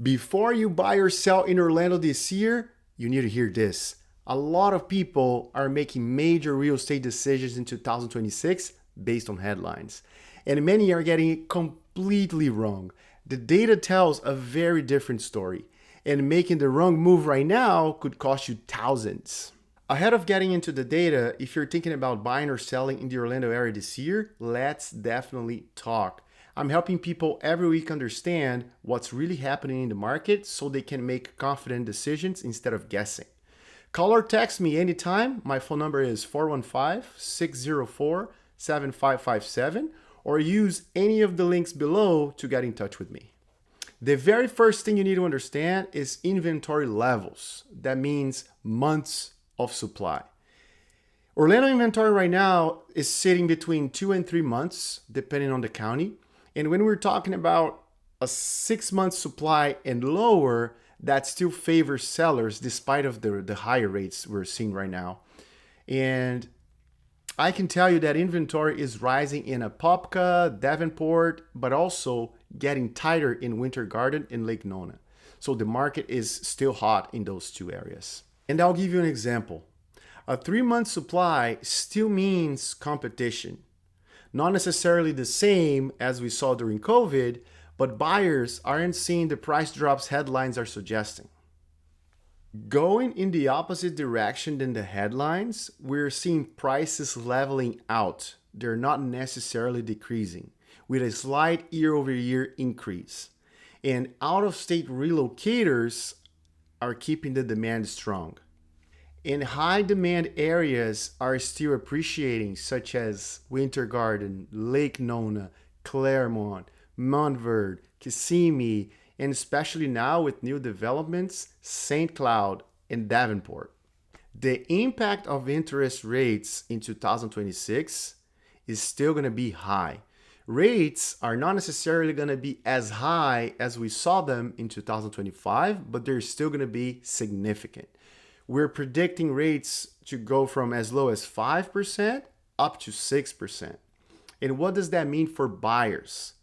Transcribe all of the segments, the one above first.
Before you buy or sell in Orlando this year, you need to hear this. A lot of people are making major real estate decisions in 2026 based on headlines, and many are getting it completely wrong. The data tells a very different story, and making the wrong move right now could cost you thousands. Ahead of getting into the data, if you're thinking about buying or selling in the Orlando area this year, let's definitely talk. I'm helping people every week understand what's really happening in the market so they can make confident decisions instead of guessing. Call or text me anytime. My phone number is 415-604-7557, or use any of the links below to get in touch with me. The very first thing you need to understand is inventory levels. That means months of supply. Orlando inventory right now is sitting between 2 and 3 months, depending on the county. And when we're talking about a 6-month supply and lower, that still favors sellers despite of the higher rates we're seeing right now. And I can tell you that inventory is rising in Apopka, Davenport, but also getting tighter in Winter Garden and Lake Nona. So the market is still hot in those two areas. And I'll give you an example. A 3-month supply still means competition. Not necessarily the same as we saw during COVID, but buyers aren't seeing the price drops headlines are suggesting. Going in the opposite direction than the headlines, we're seeing prices leveling out. They're not necessarily decreasing, with a slight year-over-year increase. And out-of-state relocators are keeping the demand strong. And high demand areas are still appreciating, such as Winter Garden, Lake Nona, Claremont, Montverde, Kissimmee, and especially now with new developments, St. Cloud and Davenport. The impact of interest rates in 2026 is still going to be high. Rates are not necessarily going to be as high as we saw them in 2025, but they're still going to be significant. We're predicting rates to go from as low as 5% up to 6%. And what does that mean for buyers?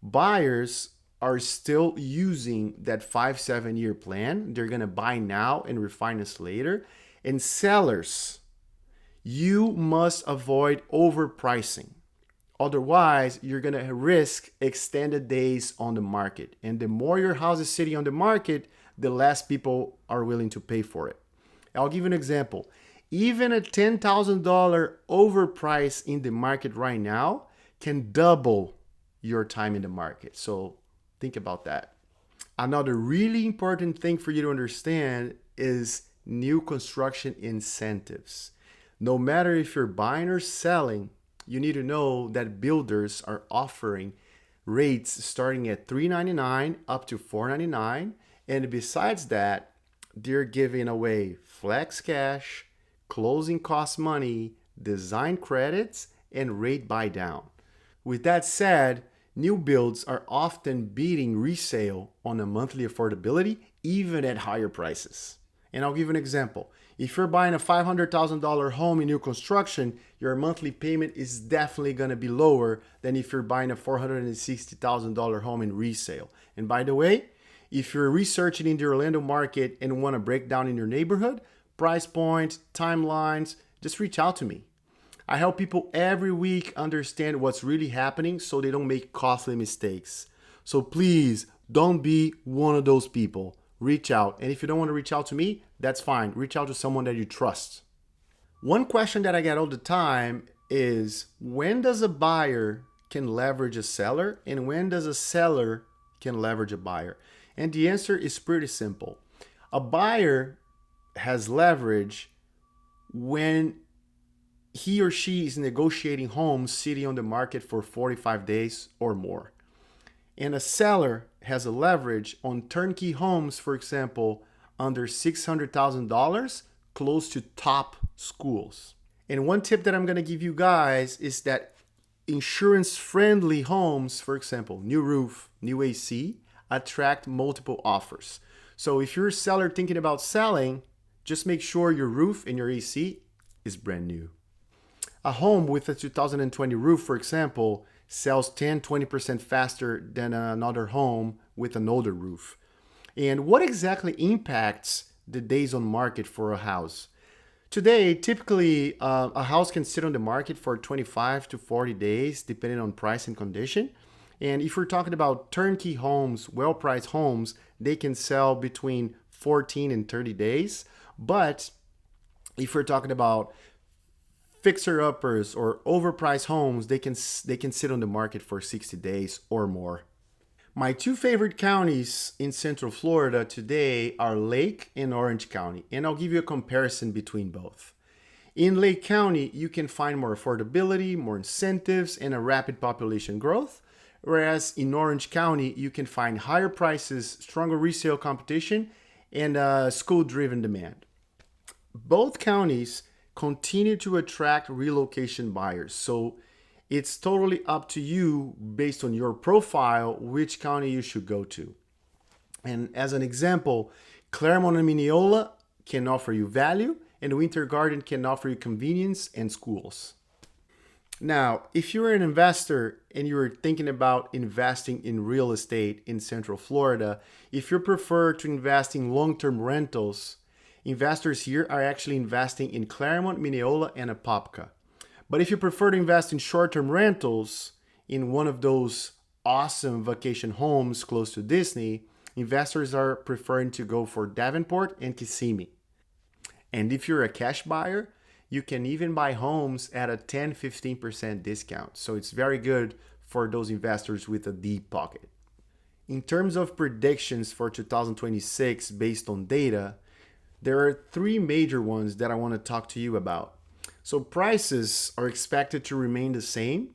Buyers are still using that 5-7 year plan. They're going to buy now and refinance later. And sellers, you must avoid overpricing. Otherwise, you're going to risk extended days on the market. And the more your house is sitting on the market, the less people are willing to pay for it. I'll give you an example. Even a $10,000 overprice in the market right now can double your time in the market. So think about that. Another really important thing for you to understand is new construction incentives. No matter if you're buying or selling, you need to know that builders are offering rates starting at $399 up to $499. And besides that, they're giving away flex cash, closing cost money, design credits, and rate buy down. With that said, new builds are often beating resale on a monthly affordability, even at higher prices. And I'll give you an example. If you're buying a $500,000 home in new construction, your monthly payment is definitely going to be lower than if you're buying a $460,000 home in resale. And by the way, if you're researching in the Orlando market and want to break down in your neighborhood, price point, timelines, just reach out to me. I help people every week understand what's really happening so they don't make costly mistakes. So please don't be one of those people. Reach out. And if you don't want to reach out to me, that's fine. Reach out to someone that you trust. One question that I get all the time is, when does a buyer can leverage a seller and when does a seller can leverage a buyer? And the answer is pretty simple. A buyer has leverage when he or she is negotiating homes sitting on the market for 45 days or more. And a seller has a leverage on turnkey homes, for example, under $600,000, close to top schools. And one tip that I'm going to give you guys is that insurance-friendly homes, for example, new roof, new AC, attract multiple offers. So if you're a seller thinking about selling, just make sure your roof and your AC is brand new. A home with a 2020 roof, for example, sells 10-20% faster than another home with an older roof. And what exactly impacts the days on market for a house? Today, typically, a house can sit on the market for 25 to 40 days, depending on price and condition. And if we're talking about turnkey homes, well-priced homes, they can sell between 14 and 30 days. But if we're talking about fixer-uppers or overpriced homes, they can sit on the market for 60 days or more. My two favorite counties in Central Florida today are Lake and Orange County, and I'll give you a comparison between both. In Lake County, you can find more affordability, more incentives, and a rapid population growth, whereas in Orange County, you can find higher prices, stronger resale competition, and school-driven demand. Both counties continue to attract relocation buyers, so it's totally up to you based on your profile which county you should go to. And as an example, Claremont and Mineola can offer you value, and Winter Garden can offer you convenience and schools. Now, if you're an investor and you're thinking about investing in real estate in Central Florida, if you prefer to invest in long-term rentals, investors here are actually investing in Claremont, Mineola, and Apopka. But if you prefer to invest in short-term rentals in one of those awesome vacation homes close to Disney, investors are preferring to go for Davenport and Kissimmee. And if you're a cash buyer, you can even buy homes at a 10-15% discount. So it's very good for those investors with a deep pocket. In terms of predictions for 2026 based on data, there are three major ones that I want to talk to you about. So prices are expected to remain the same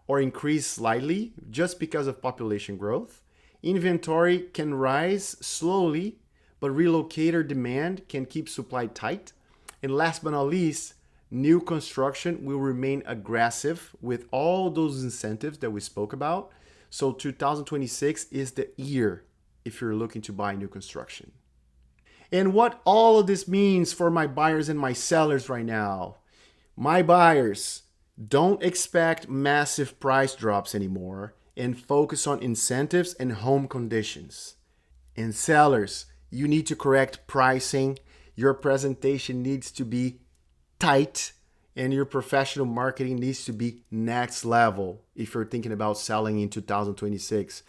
or increase slightly just because of population growth. Inventory can rise slowly, but relocator demand can keep supply tight. And last but not least, new construction will remain aggressive with all those incentives that we spoke about. So 2026 is the year if you're looking to buy new construction. And what all of this means for my buyers and my sellers right now. My buyers, don't expect massive price drops anymore and focus on incentives and home conditions. And sellers, you need to correct pricing. Your presentation needs to be tight and your professional marketing needs to be next level if you're thinking about selling in 2026.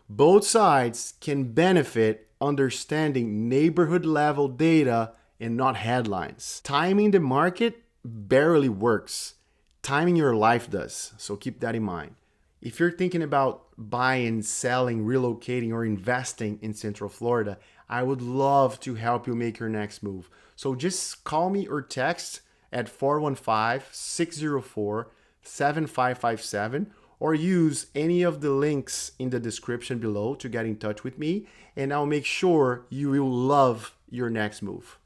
Both sides can benefit understanding neighborhood level data and not headlines. Timing the market barely works. Timing your life does. So keep that in mind. If you're thinking about buying, selling, relocating, or investing in Central Florida, I would love to help you make your next move. So just call me or text at 415-604-7557 or use any of the links in the description below to get in touch with me, and I'll make sure you will love your next move.